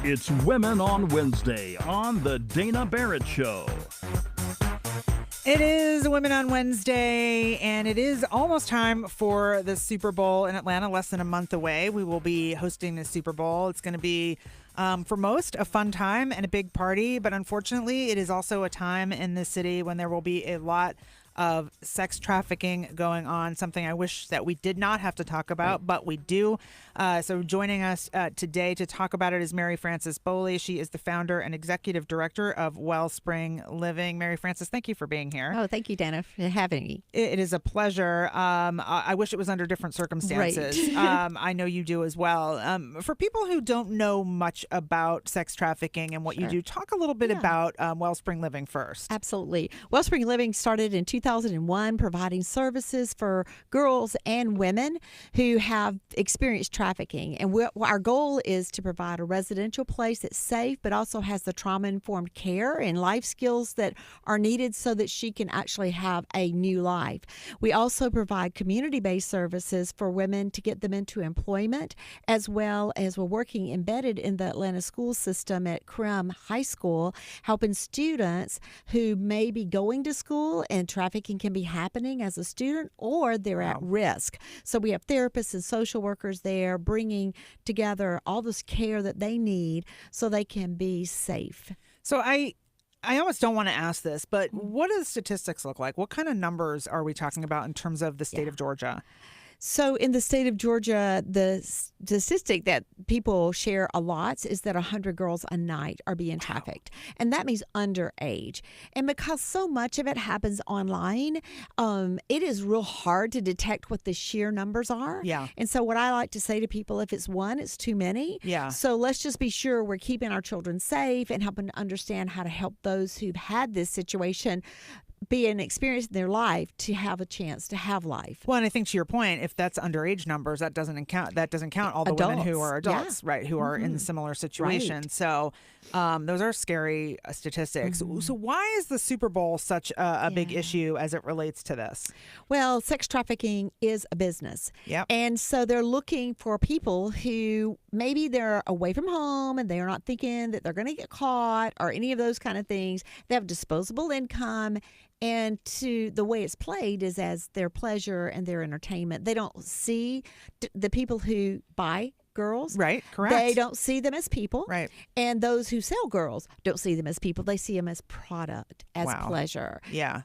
It's Women on Wednesday on The Dana Barrett Show. It is Women on Wednesday, and it is almost time for the Super Bowl in Atlanta, less than a month away. We will be hosting the Super Bowl. It's going to be, for most, a fun time and a big party, but unfortunately, it is also a time in the city when there will be a lot of sex trafficking going on, something I wish that we did not have to talk about, but we do. So joining us today to talk about it is Mary Frances Bowley. She is the founder and executive director of Wellspring Living. Mary Frances, thank you for being here. Oh, thank you, Dana, for having me. It is a pleasure. I wish it was under different circumstances. Right. I know you do as well. For people who don't know much about sex trafficking and what you do, talk a little bit about Wellspring Living first. Absolutely. Wellspring Living started in 2001, providing services for girls and women who have experienced trafficking. And our goal is to provide a residential place that's safe, but also has the trauma-informed care and life skills that are needed so that she can actually have a new life. We also provide community-based services for women to get them into employment, as well as we're working embedded in the Atlanta school system at Crim High School, helping students who may be going to school and trafficking can be happening as a student, or they're at risk. So we have therapists and social workers there bringing together all this care that they need so they can be safe. So I almost don't want to ask this, but what do the statistics look like? What kind of numbers are we talking about in terms of the state of Georgia? So in the state of Georgia, the statistic that people share a lot is that 100 girls a night are being trafficked. And that means underage. And because so much of it happens online, it is real hard to detect what the sheer numbers are. Yeah. And so what I like to say to people, if it's one, it's too many. Yeah. So let's just be sure we're keeping our children safe and helping to understand how to help those who've had this situation be an experience in their life to have a chance to have life. Well, and I think to your point, if that's underage numbers, that doesn't count all the women who are adults, right, who are in similar situations. Right. So those are scary statistics. So why is the Super Bowl such a big issue as it relates to this? Well, sex trafficking is a business. Yep. And so they're looking for people who maybe they're away from home and they're not thinking that they're going to get caught or any of those kind of things. They have disposable income. And to the way it's played is as their pleasure and their entertainment. They don't see the people who buy girls. Right, correct. They don't see them as people. Right. And those who sell girls don't see them as people. They see them as product, as pleasure. Yeah.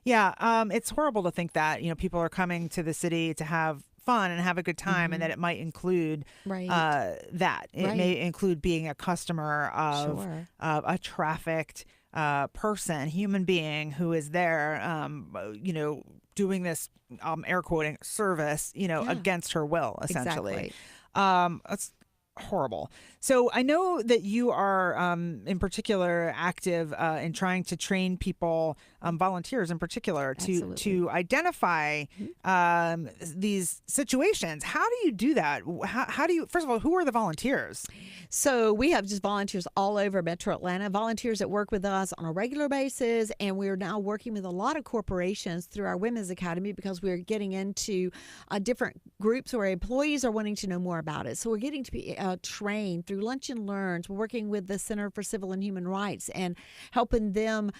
Yeah. It's horrible to think that, people are coming to the city to have fun and have a good time, and that it might include that. It may include being a customer of a trafficked person, human being who is there, doing this, air quoting, service, against her will, essentially. Exactly. That's horrible. So I know that you are, in particular, active in trying to train people, volunteers in particular, to identify these situations. How do you do that? How do you, first of all, who are the volunteers? So we have just volunteers all over Metro Atlanta, volunteers that work with us on a regular basis, and we're now working with a lot of corporations through our Women's Academy because we're getting into different groups where employees are wanting to know more about it. So we're getting to be trained through Lunch and Learns. We're working with the Center for Civil and Human Rights and helping them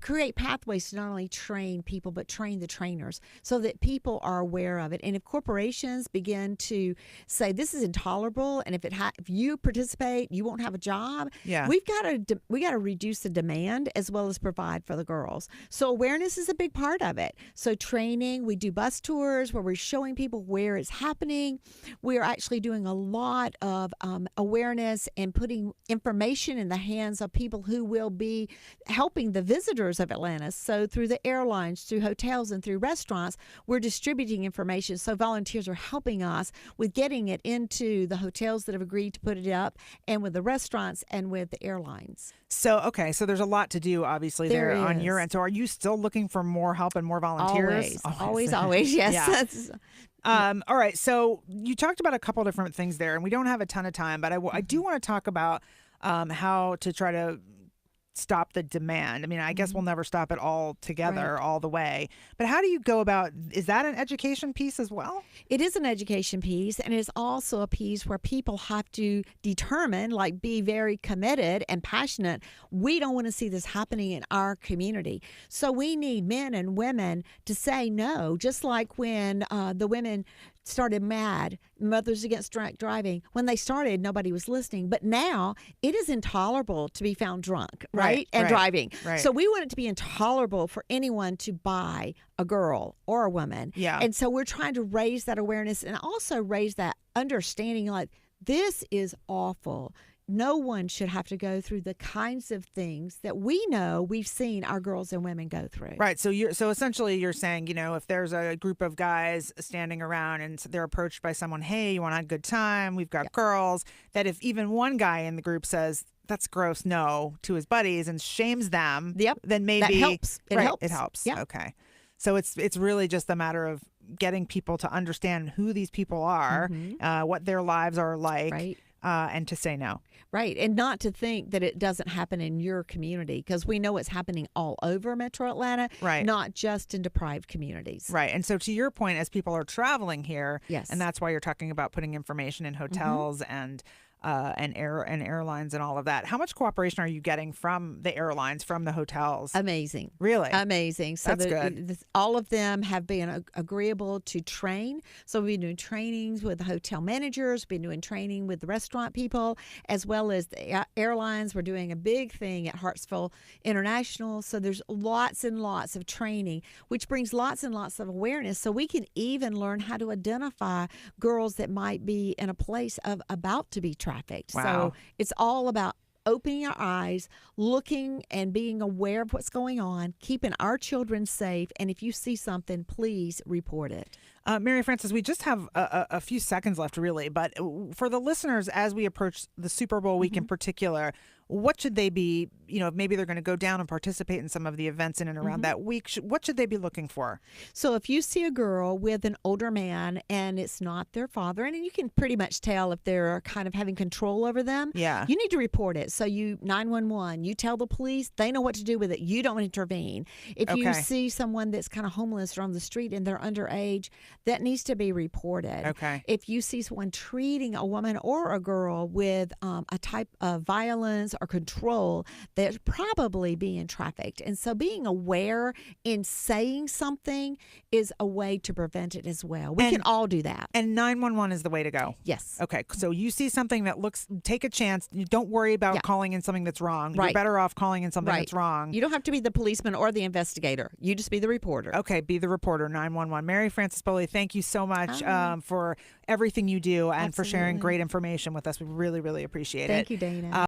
create pathways to not only train people, but train the trainers so that people are aware of it. And if corporations begin to say this is intolerable, and if you participate, you won't have a job. Yeah. we got to reduce the demand as well as provide for the girls. So awareness is a big part of it. So training, we do bus tours where we're showing people where it's happening. We are actually doing a lot of awareness and putting information in the hands of people who will be helping the visitors of Atlanta. So through the airlines, through hotels, and through restaurants, we're distributing information. So volunteers are helping us with getting it into the hotels that have agreed to put it up, and with the restaurants and with the airlines. So, okay, so there's a lot to do, obviously, there on your end. So are you still looking for more help and more volunteers? Always, yes. Yeah. All right, so you talked about a couple different things there, and we don't have a ton of time, but I do want to talk about how to try to stop the demand. I mean, I guess we'll never stop it all together, all the way. But how do you go about, is that an education piece as well? It is an education piece, and it's also a piece where people have to determine, like be very committed and passionate. We don't want to see this happening in our community. So we need men and women to say no, just like when the women started MAD, Mothers Against Drunk Driving. When they started, nobody was listening. But now it is intolerable to be found drunk, right? And driving. Right. So we want it to be intolerable for anyone to buy a girl or a woman. Yeah. And so we're trying to raise that awareness and also raise that understanding, like, this is awful. No one should have to go through the kinds of things that we know we've seen our girls and women go through. Right. So essentially you're saying, if there's a group of guys standing around and they're approached by someone, hey, you want a good time? We've got girls, that if even one guy in the group says, that's gross, no, to his buddies and shames them, then maybe that helps. It helps. It helps. Yeah. Okay. So it's really just a matter of getting people to understand who these people are, what their lives are like. Right. And to say no. Right. And not to think that it doesn't happen in your community, because we know it's happening all over Metro Atlanta, not just in deprived communities. Right. And so to your point, as people are traveling here, yes, and that's why you're talking about putting information in hotels and airlines and all of that. How much cooperation are you getting from the airlines, from the hotels? Amazing. Really? Amazing. So that's good. All of them have been agreeable to train. So we've been doing trainings with the hotel managers, been doing training with the restaurant people, as well as the airlines. We're doing a big thing at Hartsville International. So there's lots and lots of training, which brings lots and lots of awareness. So we can even learn how to identify girls that might be in a place of about to be trafficked. Wow. So it's all about opening our eyes, looking and being aware of what's going on, keeping our children safe. And if you see something, please report it. Mary Frances, we just have a few seconds left, really. But for the listeners, as we approach the Super Bowl week in particular, what should they be, maybe they're going to go down and participate in some of the events in and around that week. What should they be looking for? So if you see a girl with an older man and it's not their father, and you can pretty much tell if they're kind of having control over them, you need to report it. So 911, you tell the police, they know what to do with it. You don't intervene. If you see someone that's kind of homeless or on the street and they're underage, that needs to be reported. Okay. If you see someone treating a woman or a girl with a type of violence or control, they're probably being trafficked. And so being aware in saying something is a way to prevent it as well. We can all do that. And 911 is the way to go. Yes. Okay. So you see something that take a chance. You don't worry about calling in something that's wrong. You're better off calling in something that's wrong. You don't have to be the policeman or the investigator. You just be the reporter. Okay. Be the reporter, 911. Mary Frances Bowley, thank you so much for everything you do and for sharing great information with us. We really, really appreciate it. Thank you, Dana.